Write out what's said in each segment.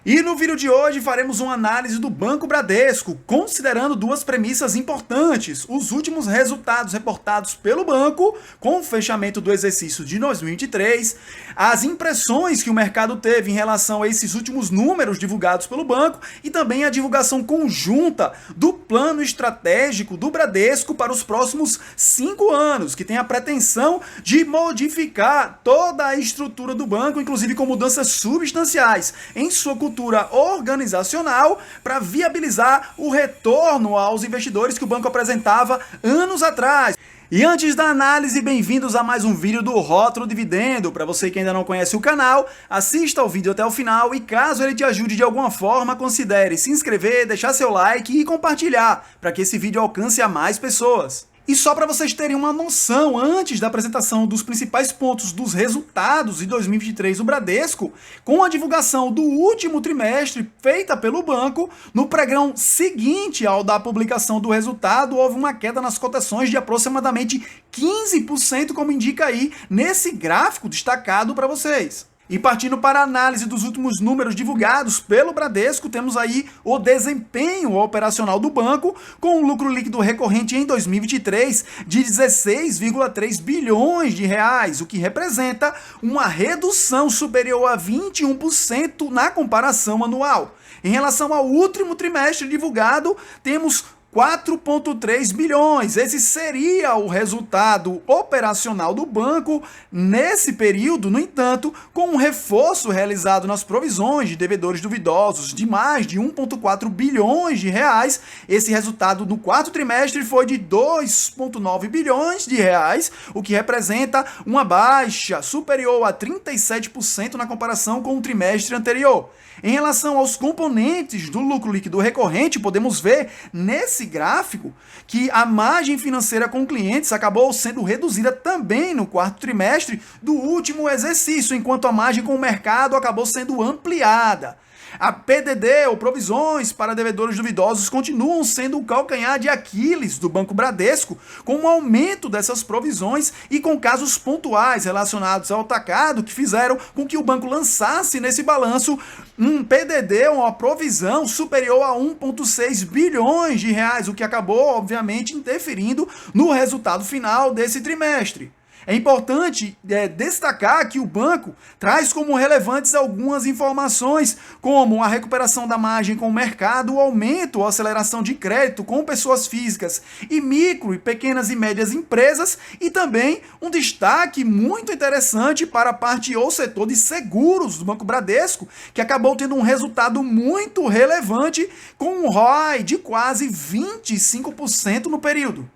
E no vídeo de hoje faremos uma análise do Banco Bradesco, considerando duas premissas importantes: os últimos resultados reportados pelo banco, com o fechamento do exercício de 2023, as impressões que o mercado teve em relação a esses últimos números divulgados pelo banco e também a divulgação conjunta do plano estratégico do Bradesco para os próximos 5 anos, que tem a pretensão de modificar toda a estrutura do banco, inclusive com mudanças substanciais em sua cultura organizacional, para viabilizar o retorno aos investidores que o banco apresentava anos atrás. E antes da análise, bem-vindos a mais um vídeo do Rótulo Dividendo. Para você que ainda não conhece o canal, assista ao vídeo até o final e caso ele te ajude de alguma forma, considere se inscrever, deixar seu like e compartilhar, para que esse vídeo alcance a mais pessoas. E só para vocês terem uma noção, antes da apresentação dos principais pontos dos resultados de 2023 do Bradesco, com a divulgação do último trimestre feita pelo banco, no pregão seguinte ao da publicação do resultado, houve uma queda nas cotações de aproximadamente 15%, como indica aí nesse gráfico destacado para vocês. E partindo para a análise dos últimos números divulgados pelo Bradesco, temos aí o desempenho operacional do banco, com um lucro líquido recorrente em 2023 de 16,3 bilhões de reais, o que representa uma redução superior a 21% na comparação anual. Em relação ao último trimestre divulgado, temos 4,3 bilhões. Esse seria o resultado operacional do banco nesse período. No entanto, com um reforço realizado nas provisões de devedores duvidosos de mais de 1,4 bilhões de reais, esse resultado no quarto trimestre foi de 2,9 bilhões de reais, o que representa uma baixa superior a 37% na comparação com o trimestre anterior. Em relação aos componentes do lucro líquido recorrente, podemos ver nesse gráfico que a margem financeira com clientes acabou sendo reduzida também no quarto trimestre do último exercício, enquanto a margem com o mercado acabou sendo ampliada. A PDD, ou provisões para devedores duvidosos, continuam sendo o calcanhar de Aquiles do Banco Bradesco, com um aumento dessas provisões e com casos pontuais relacionados ao atacado que fizeram com que o banco lançasse nesse balanço um PDD, uma provisão superior a 1,6 bilhões de reais, o que acabou, obviamente, interferindo no resultado final desse trimestre. É importante destacar que o banco traz como relevantes algumas informações, como a recuperação da margem com o mercado, o aumento ou aceleração de crédito com pessoas físicas e micro e pequenas e médias empresas, e também um destaque muito interessante para a parte ou setor de seguros do Banco Bradesco, que acabou tendo um resultado muito relevante com um ROI de quase 25% no período.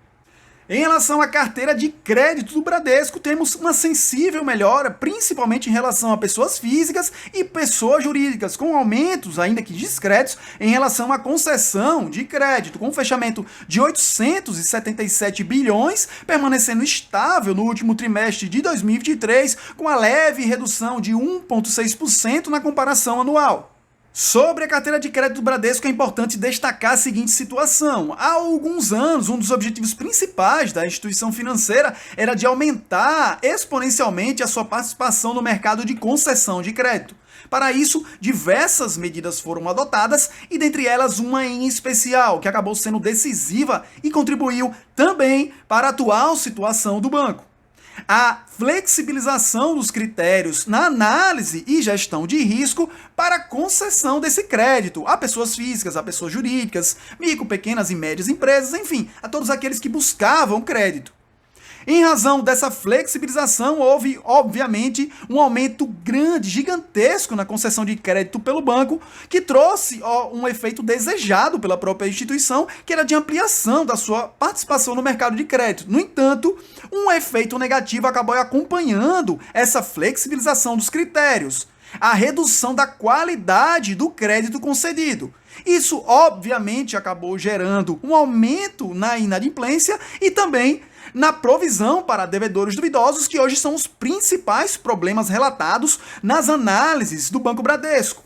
Em relação à carteira de crédito do Bradesco, temos uma sensível melhora, principalmente em relação a pessoas físicas e pessoas jurídicas, com aumentos, ainda que discretos, em relação à concessão de crédito, com um fechamento de 877 bilhões, permanecendo estável no último trimestre de 2023, com a leve redução de 1,6% na comparação anual. Sobre a carteira de crédito do Bradesco, é importante destacar a seguinte situação. Há alguns anos, um dos objetivos principais da instituição financeira era de aumentar exponencialmente a sua participação no mercado de concessão de crédito. Para isso, diversas medidas foram adotadas e dentre elas uma em especial, que acabou sendo decisiva e contribuiu também para a atual situação do banco: a flexibilização dos critérios na análise e gestão de risco para a concessão desse crédito a pessoas físicas, a pessoas jurídicas, micro, pequenas e médias empresas, enfim, a todos aqueles que buscavam crédito. Em razão dessa flexibilização, houve, obviamente, um aumento grande, gigantesco na concessão de crédito pelo banco, que trouxe um efeito desejado pela própria instituição, que era de ampliação da sua participação no mercado de crédito. No entanto, um efeito negativo acabou acompanhando essa flexibilização dos critérios: a redução da qualidade do crédito concedido. Isso, obviamente, acabou gerando um aumento na inadimplência e também na provisão para devedores duvidosos, que hoje são os principais problemas relatados nas análises do Banco Bradesco.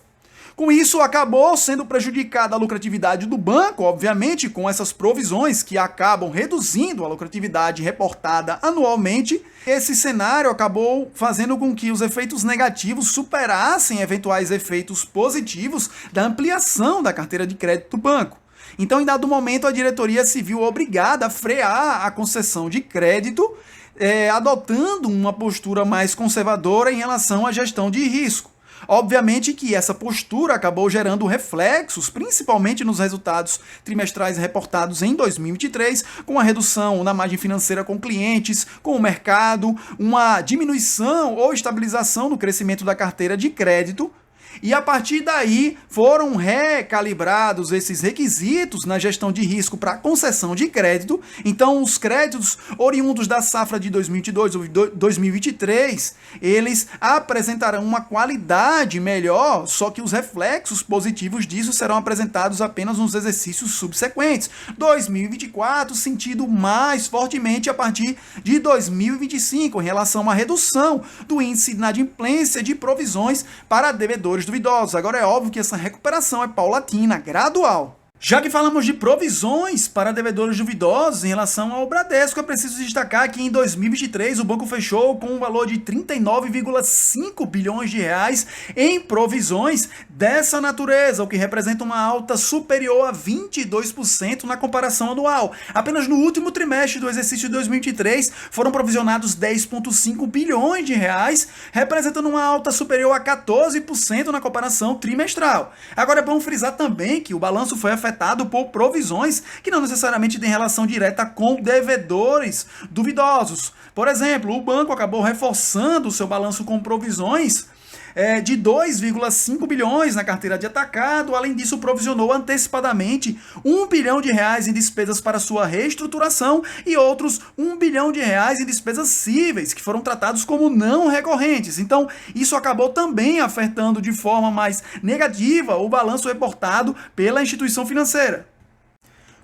Com isso, acabou sendo prejudicada a lucratividade do banco, obviamente, com essas provisões que acabam reduzindo a lucratividade reportada anualmente. Esse cenário acabou fazendo com que os efeitos negativos superassem eventuais efeitos positivos da ampliação da carteira de crédito do banco. Então, em dado momento, a diretoria se viu obrigada a frear a concessão de crédito, adotando uma postura mais conservadora em relação à gestão de risco. Obviamente que essa postura acabou gerando reflexos, principalmente nos resultados trimestrais reportados em 2023, com a redução na margem financeira com clientes, com o mercado, uma diminuição ou estabilização no crescimento da carteira de crédito. E a partir daí foram recalibrados esses requisitos na gestão de risco para concessão de crédito. Então, os créditos oriundos da safra de 2022 ou 2023, eles apresentarão uma qualidade melhor, só que os reflexos positivos disso serão apresentados apenas nos exercícios subsequentes. 2024 sentido mais fortemente a partir de 2025, em relação à redução do índice de inadimplência de provisões para devedores duvidosos. Agora é óbvio que essa recuperação é paulatina, gradual. Já que falamos de provisões para devedores duvidosos em relação ao Bradesco, é preciso destacar que em 2023 o banco fechou com um valor de 39,5 bilhões de reais em provisões dessa natureza, o que representa uma alta superior a 22% na comparação anual. Apenas no último trimestre do exercício de 2023 foram provisionados 10,5 bilhões de reais, representando uma alta superior a 14% na comparação trimestral. Agora é bom frisar também que o balanço foi afetado por provisões que não necessariamente têm relação direta com devedores duvidosos. Por exemplo, o banco acabou reforçando o seu balanço com provisões de 2,5 bilhões na carteira de atacado. Além disso, provisionou antecipadamente 1 bilhão de reais em despesas para sua reestruturação e outros 1 bilhão de reais em despesas cíveis, que foram tratados como não recorrentes. Então, isso acabou também afetando de forma mais negativa o balanço reportado pela instituição financeira.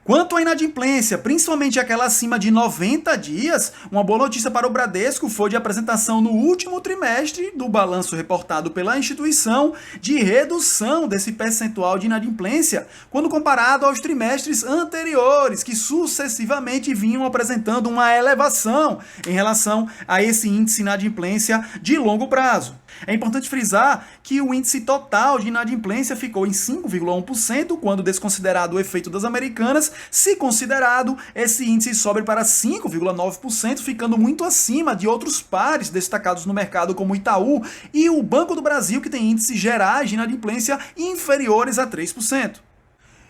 Quanto à inadimplência, principalmente aquela acima de 90 dias, uma boa notícia para o Bradesco foi de apresentação no último trimestre do balanço reportado pela instituição de redução desse percentual de inadimplência quando comparado aos trimestres anteriores, que sucessivamente vinham apresentando uma elevação em relação a esse índice de inadimplência de longo prazo. É importante frisar que o índice total de inadimplência ficou em 5,1% quando desconsiderado o efeito das Americanas. Se considerado, esse índice sobe para 5,9%, ficando muito acima de outros pares destacados no mercado como Itaú e o Banco do Brasil, que tem índices gerais de inadimplência inferiores a 3%.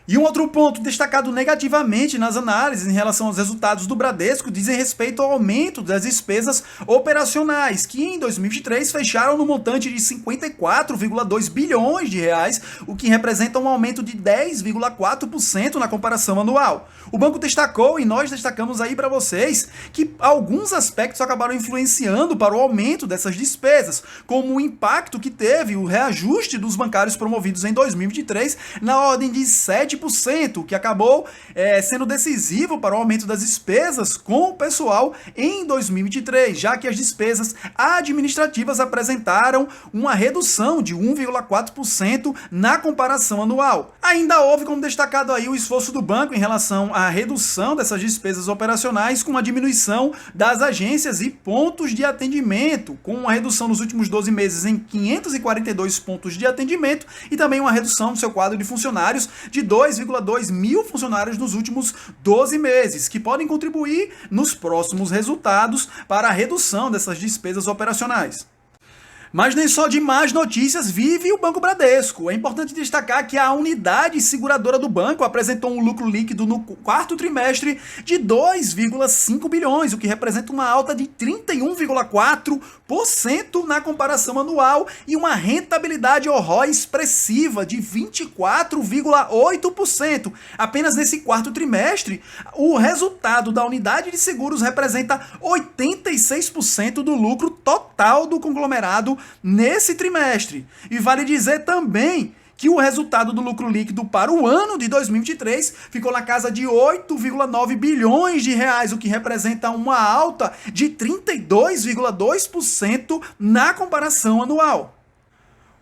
E um outro ponto destacado negativamente nas análises em relação aos resultados do Bradesco dizem respeito ao aumento das despesas operacionais, que em 2023 fecharam no montante de 54,2 bilhões de reais, o que representa um aumento de 10,4% na comparação anual. O banco destacou, e nós destacamos aí para vocês, que alguns aspectos acabaram influenciando para o aumento dessas despesas, como o impacto que teve o reajuste dos bancários promovidos em 2023 na ordem de 7%, que acabou sendo decisivo para o aumento das despesas com o pessoal em 2023, já que as despesas administrativas apresentaram uma redução de 1,4% na comparação anual. Ainda houve, como destacado aí, o esforço do banco em relação à redução dessas despesas operacionais com a diminuição das agências e pontos de atendimento, com uma redução nos últimos 12 meses em 542 pontos de atendimento e também uma redução no seu quadro de funcionários de 2,2 mil funcionários nos últimos 12 meses, que podem contribuir nos próximos resultados para a redução dessas despesas operacionais. Mas nem só de más notícias vive o Banco Bradesco. É importante destacar que a unidade seguradora do banco apresentou um lucro líquido no quarto trimestre de 2,5 bilhões, o que representa uma alta de 31,4% na comparação anual e uma rentabilidade ROI expressiva de 24,8%. Apenas nesse quarto trimestre, o resultado da unidade de seguros representa 86% do lucro total do conglomerado nesse trimestre. E vale dizer também que o resultado do lucro líquido para o ano de 2023 ficou na casa de 8,9 bilhões de reais, o que representa uma alta de 32,2% na comparação anual.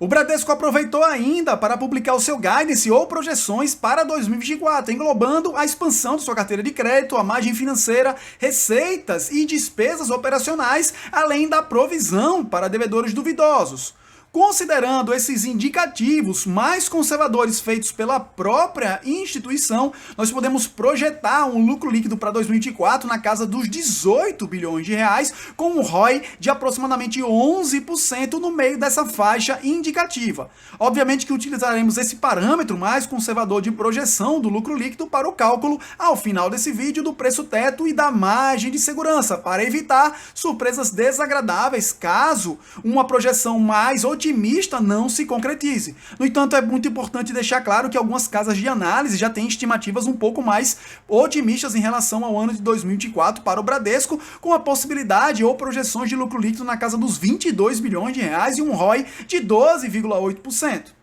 O Bradesco aproveitou ainda para publicar o seu guidance ou projeções para 2024, englobando a expansão de sua carteira de crédito, a margem financeira, receitas e despesas operacionais, além da provisão para devedores duvidosos. Considerando esses indicativos mais conservadores feitos pela própria instituição, nós podemos projetar um lucro líquido para 2024 na casa dos 18 bilhões de reais, com um ROI de aproximadamente 11% no meio dessa faixa indicativa. Obviamente que utilizaremos esse parâmetro mais conservador de projeção do lucro líquido para o cálculo ao final desse vídeo do preço teto e da margem de segurança, para evitar surpresas desagradáveis caso uma projeção mais otimista não se concretize. No entanto, é muito importante deixar claro que algumas casas de análise já têm estimativas um pouco mais otimistas em relação ao ano de 2024 para o Bradesco, com a possibilidade ou projeções de lucro líquido na casa dos 22 bilhões de reais e um ROI de 12,8%.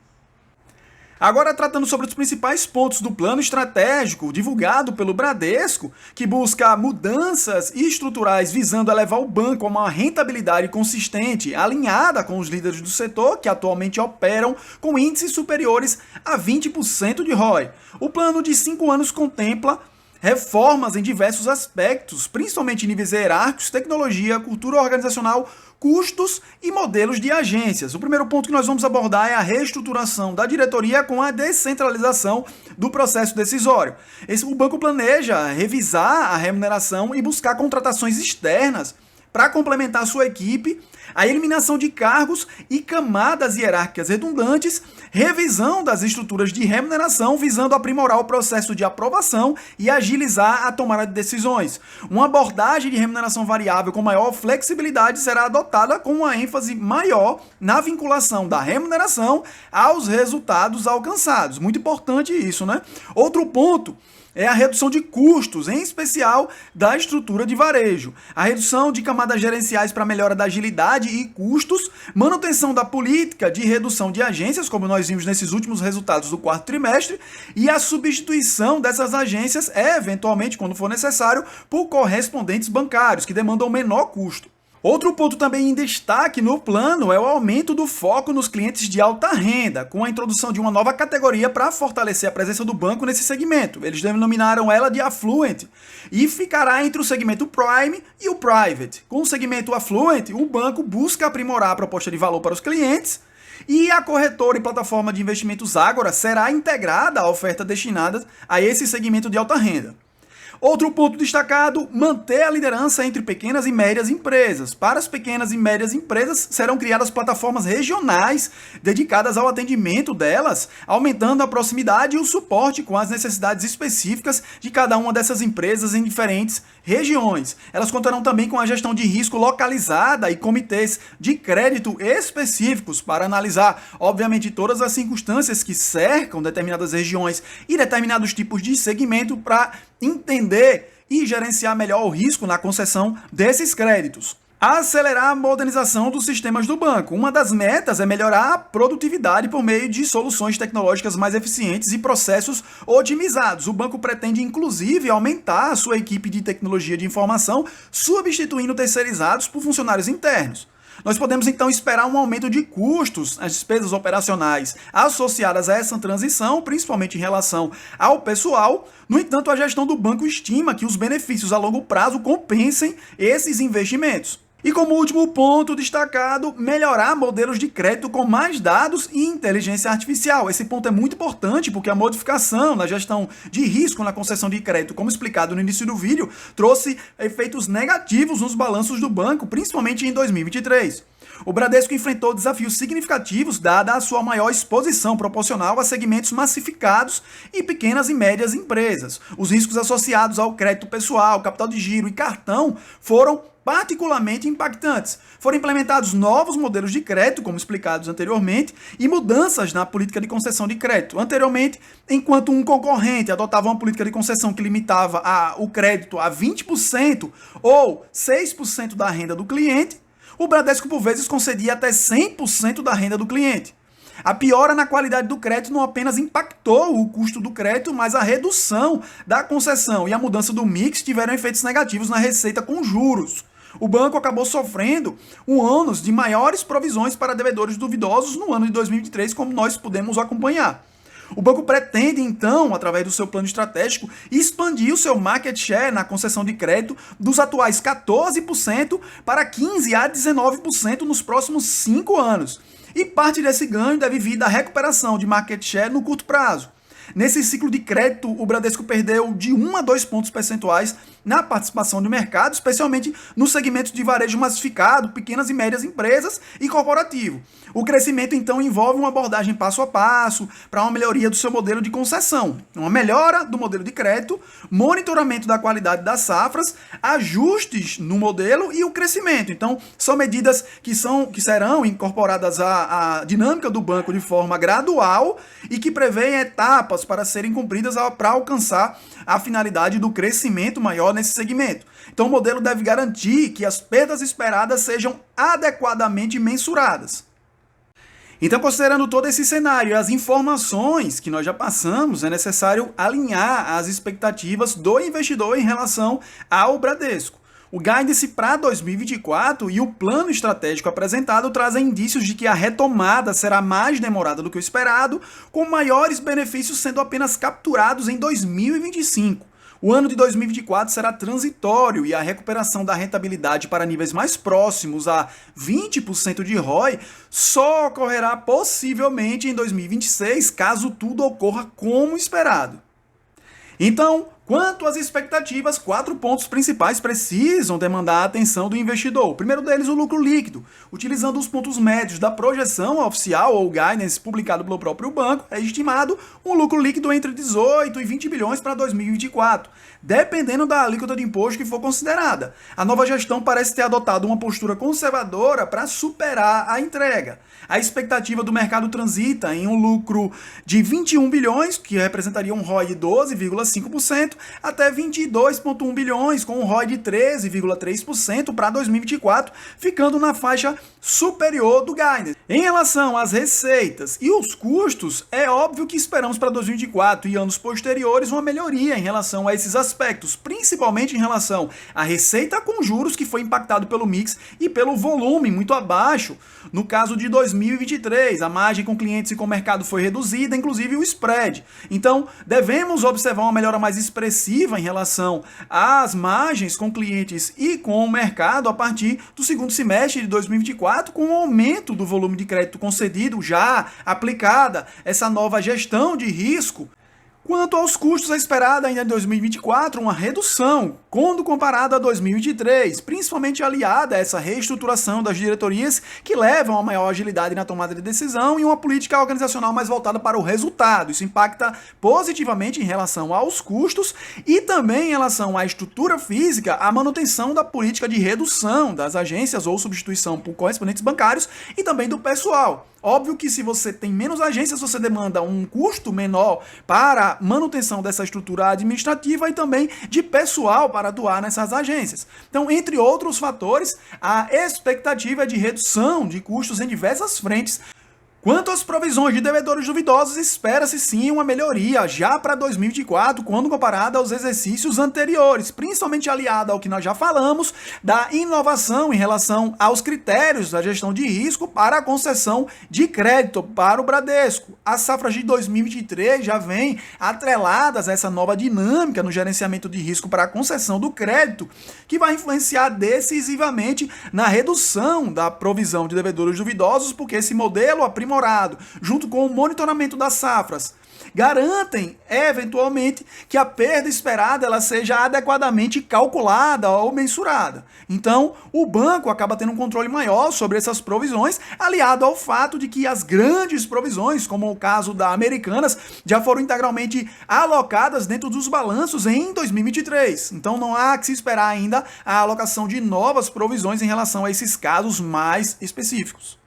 Agora, tratando sobre os principais pontos do plano estratégico divulgado pelo Bradesco, que busca mudanças estruturais visando elevar o banco a uma rentabilidade consistente, alinhada com os líderes do setor, que atualmente operam com índices superiores a 20% de ROI. O plano de 5 anos contempla reformas em diversos aspectos, principalmente em níveis hierárquicos, tecnologia, cultura organizacional, custos e modelos de agências. O primeiro ponto que nós vamos abordar é a reestruturação da diretoria com a descentralização do processo decisório. O banco planeja revisar a remuneração e buscar contratações externas para complementar sua equipe, a eliminação de cargos e camadas hierárquicas redundantes, revisão das estruturas de remuneração visando aprimorar o processo de aprovação e agilizar a tomada de decisões. Uma abordagem de remuneração variável com maior flexibilidade será adotada com uma ênfase maior na vinculação da remuneração aos resultados alcançados. Muito importante isso, né? Outro ponto é a redução de custos, em especial da estrutura de varejo. A redução de camadas gerenciais para melhora da agilidade e custos, manutenção da política de redução de agências, como nós vimos nesses últimos resultados do quarto trimestre, e a substituição dessas agências, eventualmente, quando for necessário, por correspondentes bancários, que demandam menor custo. Outro ponto também em destaque no plano é o aumento do foco nos clientes de alta renda, com a introdução de uma nova categoria para fortalecer a presença do banco nesse segmento. Eles denominaram ela de Affluent e ficará entre o segmento Prime e o Private. Com o segmento Affluent, o banco busca aprimorar a proposta de valor para os clientes e a corretora e plataforma de investimentos Ágora será integrada à oferta destinada a esse segmento de alta renda. Outro ponto destacado, manter a liderança entre pequenas e médias empresas. Para as pequenas e médias empresas, serão criadas plataformas regionais dedicadas ao atendimento delas, aumentando a proximidade e o suporte com as necessidades específicas de cada uma dessas empresas em diferentes regiões. Elas contarão também com a gestão de risco localizada e comitês de crédito específicos para analisar, obviamente, todas as circunstâncias que cercam determinadas regiões e determinados tipos de segmento para entender e gerenciar melhor o risco na concessão desses créditos. Acelerar a modernização dos sistemas do banco. Uma das metas é melhorar a produtividade por meio de soluções tecnológicas mais eficientes e processos otimizados. O banco pretende, inclusive, aumentar a sua equipe de tecnologia de informação, substituindo terceirizados por funcionários internos. Nós podemos então esperar um aumento de custos, as despesas operacionais associadas a essa transição, principalmente em relação ao pessoal. No entanto, a gestão do banco estima que os benefícios a longo prazo compensem esses investimentos. E como último ponto destacado, melhorar modelos de crédito com mais dados e inteligência artificial. Esse ponto é muito importante porque a modificação na gestão de risco na concessão de crédito, como explicado no início do vídeo, trouxe efeitos negativos nos balanços do banco, principalmente em 2023. O Bradesco enfrentou desafios significativos dada a sua maior exposição proporcional a segmentos massificados e pequenas e médias empresas. Os riscos associados ao crédito pessoal, capital de giro e cartão foram particularmente impactantes. Foram implementados novos modelos de crédito, como explicados anteriormente, e mudanças na política de concessão de crédito. Anteriormente, enquanto um concorrente adotava uma política de concessão que limitava o crédito a 20% ou 6% da renda do cliente, o Bradesco, por vezes, concedia até 100% da renda do cliente. A piora na qualidade do crédito não apenas impactou o custo do crédito, mas a redução da concessão e a mudança do mix tiveram efeitos negativos na receita com juros. o banco acabou sofrendo um ônus de maiores provisões para devedores duvidosos no ano de 2023, como nós pudemos acompanhar. O banco pretende, então, através do seu plano estratégico, expandir o seu market share na concessão de crédito dos atuais 14% para 15% a 19% nos próximos 5 anos. E parte desse ganho deve vir da recuperação de market share no curto prazo. Nesse ciclo de crédito, o Bradesco perdeu de 1 a 2 pontos percentuais na participação de mercado, especialmente no segmento de varejo massificado, pequenas e médias empresas e corporativo. O crescimento, então, envolve uma abordagem passo a passo para uma melhoria do seu modelo de concessão, uma melhora do modelo de crédito, monitoramento da qualidade das safras, ajustes no modelo e o crescimento. Então, são medidas que serão incorporadas à dinâmica do banco de forma gradual e que prevêem etapas para serem cumpridas para alcançar a finalidade do crescimento maior nesse segmento. Então, o modelo deve garantir que as perdas esperadas sejam adequadamente mensuradas. Então, considerando todo esse cenário e as informações que nós já passamos, é necessário alinhar as expectativas do investidor em relação ao Bradesco. O guidance para 2024 e o plano estratégico apresentado trazem indícios de que a retomada será mais demorada do que o esperado, com maiores benefícios sendo apenas capturados em 2025. O ano de 2024 será transitório e a recuperação da rentabilidade para níveis mais próximos a 20% de ROI só ocorrerá possivelmente em 2026, caso tudo ocorra como esperado. Então, quanto às expectativas, 4 pontos principais precisam demandar a atenção do investidor. O primeiro deles, o lucro líquido. Utilizando os pontos médios da projeção oficial ou guidance publicado pelo próprio banco, é estimado um lucro líquido entre 18 e 20 bilhões para 2024, dependendo da alíquota de imposto que for considerada. A nova gestão parece ter adotado uma postura conservadora para superar a entrega. A expectativa do mercado transita em um lucro de 21 bilhões, que representaria um ROI de 12,5%, até 22,1 bilhões, com um ROI de 13,3% para 2024, ficando na faixa superior do guidance. Em relação às receitas e os custos, é óbvio que esperamos para 2024 e anos posteriores uma melhoria em relação a esses aspectos, principalmente em relação à receita com juros, que foi impactado pelo mix e pelo volume muito abaixo. No caso de 2023, a margem com clientes e com o mercado foi reduzida, inclusive o spread. Então, devemos observar uma melhora mais expressiva em relação às margens com clientes e com o mercado a partir do segundo semestre de 2024, com o aumento do volume de crédito concedido já aplicada essa nova gestão de risco. Quanto aos custos, é esperada ainda em 2024 uma redução, quando comparada a 2023, principalmente aliada a essa reestruturação das diretorias que levam a maior agilidade na tomada de decisão e uma política organizacional mais voltada para o resultado. Isso impacta positivamente em relação aos custos e também em relação à estrutura física, a manutenção da política de redução das agências ou substituição por correspondentes bancários e também do pessoal. Óbvio que se você tem menos agências, você demanda um custo menor para manutenção dessa estrutura administrativa e também de pessoal para atuar nessas agências. Então, entre outros fatores, a expectativa é de redução de custos em diversas frentes. Quanto às provisões de devedores duvidosos, espera-se sim uma melhoria já para 2024, quando comparada aos exercícios anteriores, principalmente aliada ao que nós já falamos, da inovação em relação aos critérios da gestão de risco para a concessão de crédito para o Bradesco. As safras de 2023 já vêm atreladas a essa nova dinâmica no gerenciamento de risco para a concessão do crédito, que vai influenciar decisivamente na redução da provisão de devedores duvidosos, porque esse modelo aprimorado, junto com o monitoramento das safras, garantem, eventualmente, que a perda esperada ela seja adequadamente calculada ou mensurada. Então, o banco acaba tendo um controle maior sobre essas provisões, aliado ao fato de que as grandes provisões, como o caso da Americanas, já foram integralmente alocadas dentro dos balanços em 2023. Então, não há que se esperar ainda a alocação de novas provisões em relação a esses casos mais específicos.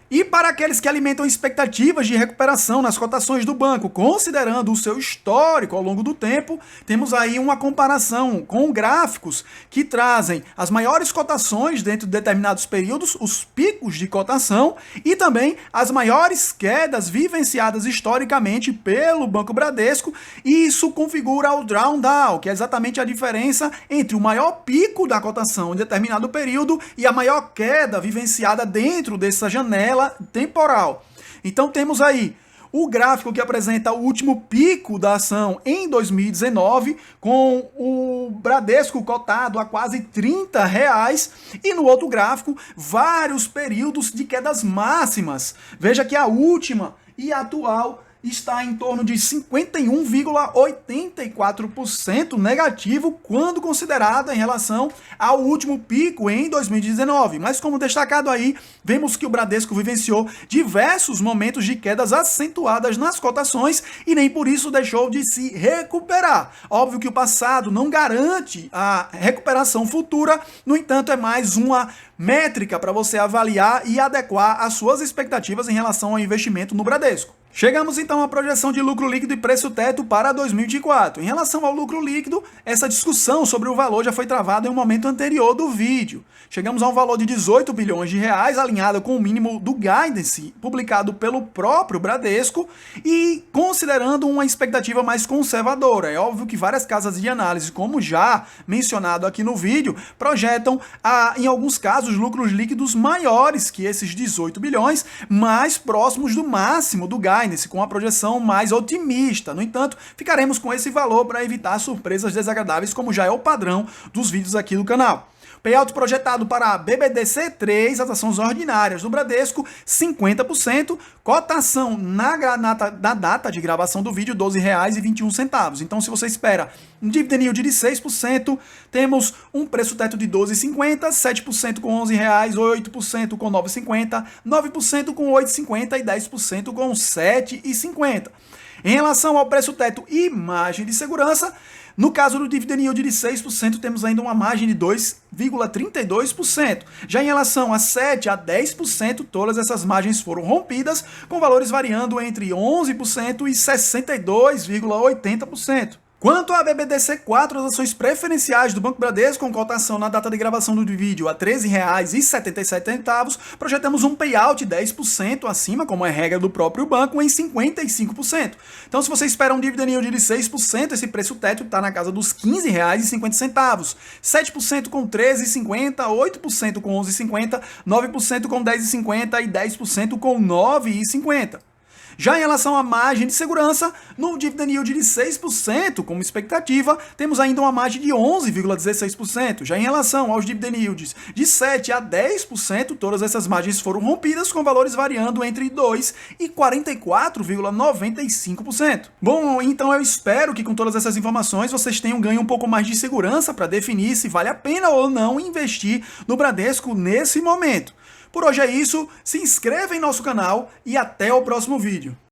E para aqueles que alimentam expectativas de recuperação nas cotações do banco, considerando o seu histórico ao longo do tempo, temos aí uma comparação com gráficos que trazem as maiores cotações dentro de determinados períodos, os picos de cotação e também as maiores quedas vivenciadas historicamente pelo Banco Bradesco, e isso configura o drawdown, que é exatamente a diferença entre o maior pico da cotação em determinado período e a maior queda vivenciada dentro dessa janela temporal. Então temos aí o gráfico que apresenta o último pico da ação em 2019, com o Bradesco cotado a quase R$30, e no outro gráfico vários períodos de quedas máximas. Veja que a última e a atual está em torno de 51,84% negativo quando considerado em relação ao último pico em 2019. Mas como destacado aí, vemos que o Bradesco vivenciou diversos momentos de quedas acentuadas nas cotações e nem por isso deixou de se recuperar. Óbvio que o passado não garante a recuperação futura, no entanto é mais uma métrica para você avaliar e adequar as suas expectativas em relação ao investimento no Bradesco. Chegamos então à projeção de lucro líquido e preço teto para 2024. Em relação ao lucro líquido, essa discussão sobre o valor já foi travada em um momento anterior do vídeo. Chegamos a um valor de R$18 bilhões, alinhado com o mínimo do guidance publicado pelo próprio Bradesco e considerando uma expectativa mais conservadora. É óbvio que várias casas de análise, como já mencionado aqui no vídeo, projetam, em alguns casos, lucros líquidos maiores que esses 18 bilhões, mais próximos do máximo do guidance, com a projeção mais otimista. No entanto, ficaremos com esse valor para evitar surpresas desagradáveis, como já é o padrão dos vídeos aqui do canal. Payout projetado para a BBDC3, as ações ordinárias do Bradesco, 50%, cotação na data de gravação do vídeo, R$12,21. Então, se você espera um dividend yield de 6%, temos um preço teto de R$12,50, 7% com R$11, 8% com R$9,50, 9% com R$8,50 e 10% com R$7,50. Em relação ao preço teto e margem de segurança, no caso do dividend yield de 6%, temos ainda uma margem de 2,32%. Já em relação a 7% a 10%, todas essas margens foram rompidas, com valores variando entre 11% e 62,80%. Quanto à BBDC4, as ações preferenciais do Banco Bradesco, com cotação na data de gravação do vídeo a R$13,77, projetamos um payout 10% acima, como é regra do próprio banco, em 55%. Então, se você espera um dividend yield de 6%, esse preço teto está na casa dos R$15,50. 7% com R$13,50, 8% com R$11,50, 9% com R$10,50 e 10% com R$9,50. Já em relação à margem de segurança, no dividend yield de 6%, como expectativa, temos ainda uma margem de 11,16%. Já em relação aos dividend yields de 7% a 10%, todas essas margens foram rompidas, com valores variando entre 2% e 44,95%. Bom, então eu espero que com todas essas informações vocês tenham ganho um pouco mais de segurança para definir se vale a pena ou não investir no Bradesco nesse momento. Por hoje é isso, se inscreva em nosso canal e até o próximo vídeo.